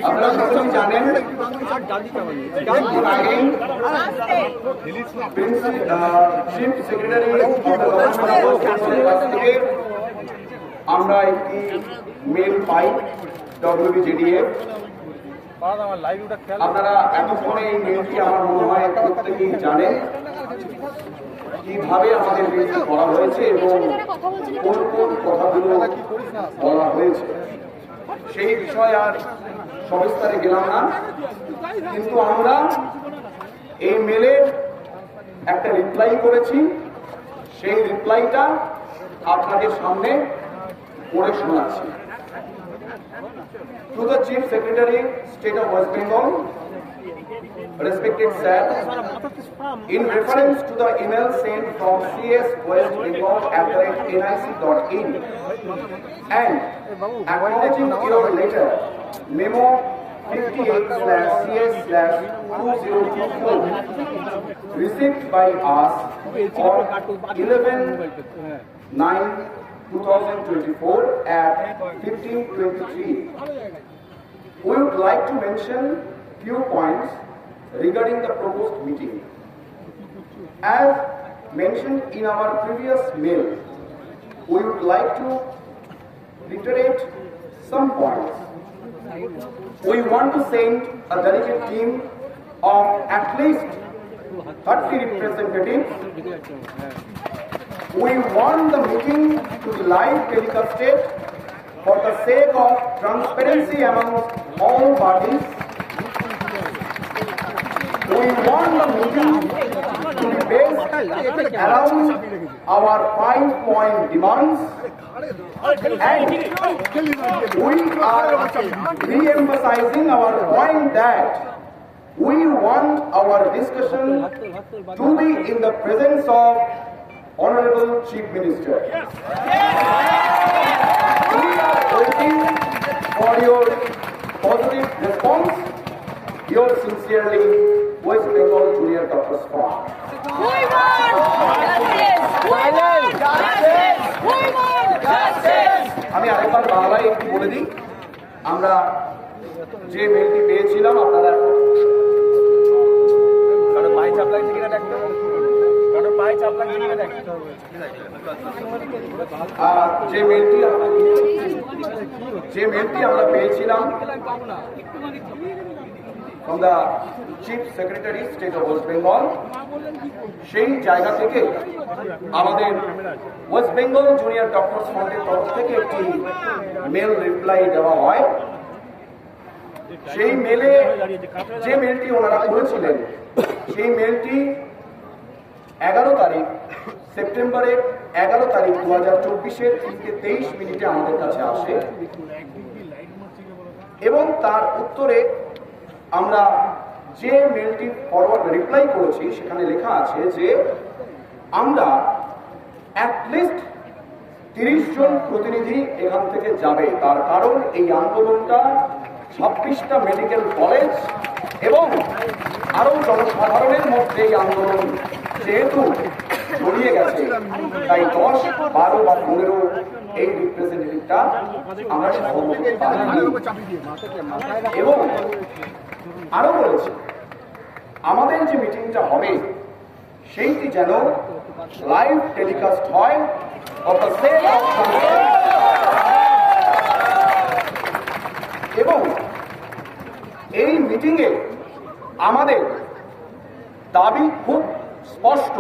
আপনারা সকলেই জানেন চিফ সেক্রেটারি থেকে আমরা একটি মেল পাই WBJDF। আপনারা এতক্ষণে এই মেলটি আমার মনে হয় প্রত্যেকেই জানেন কিভাবে আমাদের বিরুদ্ধে করা হয়েছে এবং কোন কোন কথাগুলো বলা হয়েছে সেই বিষয়ে আর সবিস্তারে গেলাম না, কিন্তু আমরা এই মেলে একটা রিপ্লাই করেছি। সেই রিপ্লাইটা আপনাদের সামনে পড়ে শোনাচ্ছি। To the Chief Secretary, State of West Bengal, respected sir, in reference to the email sent from cswestbengal@nic.in and acknowledging your letter, memo 58/CS/2024 received by us on 11/9/2024 at 15:23. We would like to mention few points regarding the proposed meeting. As mentioned in our previous mail, we would like to reiterate some points. We want to send a delegate team of at least 30 representatives. We want the meeting to be live telecasted for the sake of transparency among all parties. We want the meeting to be based around our 5-point demands, and we are re-emphasizing our point that we want our discussion to be in the presence of Honorable Chief Minister. We are waiting for your positive response. Yours sincerely, West Bengal Junior Doctors Forum. আমি আরেকবার বাংলায় একটু বলে দিই, আমরা যে মেলটি পেয়েছিলাম, আপনারা যে মেলটি আমরা পেয়েছিলাম from the Chief Secretary, State of West Bengal, সেই জায়গা থেকে আমাদের ওয়েস্ট বেঙ্গল জুনিয়র ডক্টরস ফ্রন্টের তরফ থেকে একটি মেল রিপ্লাই দেওয়া হয়। সেই মেলে যে মেলটি ওনারা করেছিলেন, সেই মেলটি 11 তারিখ সেপ্টেম্বরের 11 তারিখ 2024 3:23 আমাদের কাছে আসে এবং তার উত্তরে আমরা যে মেলটি ফরওয়ার্ড রিপ্লাই করেছি সেখানে লেখা আছে যে আমরা অ্যাটলিস্ট 30 জন প্রতিনিধি এখান থেকে যাবে। তার কারণ এই আন্দোলনটা 26টা মেডিকেল কলেজ এবং আরো জনসাধারণের মধ্যে এই আন্দোলন যেহেতু ছড়িয়ে গেছে, তাই 10, 12 বা 15 এই রিপ্রেজেন্টেটিভটা আমরা সহমত পাইনি। এবং আরো বলেছি আমাদের যে মিটিংটা হবে সেইটি যেন লাইভ টেলিকাস্ট হয় এবং এই মিটিংয়ে আমাদের দাবি খুব স্পষ্ট।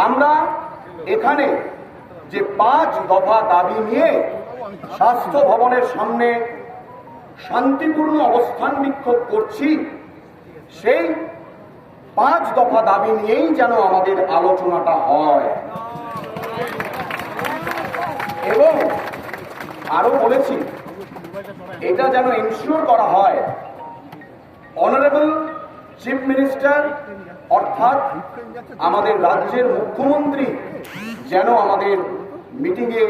আমরা এখানে যে 5 দফা দাবি নিয়ে স্বাস্থ্য ভবনের সামনে শান্তিপূর্ণ অবস্থান বিক্ষোভ করছি, সেই 5 দফা দাবি নিয়েই যেন আমাদের আলোচনাটা হয়। এবং আরো বলেছি এটা যেন ইনশিওর করা হয় অনারেবল চিফ মিনিস্টার অর্থাৎ আমাদের রাজ্যের মুখ্যমন্ত্রী যেন আমাদের মিটিংয়ে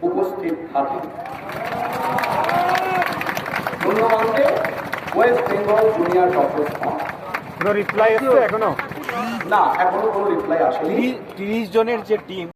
উপস্থিত থাকে। ধন্যবাদ। West Bengal junior doctors front. কোনো রিপ্লাই আসছে এখনো? না, এখনো কোনো রিপ্লাই আসেনি। 30 জনের যে টিম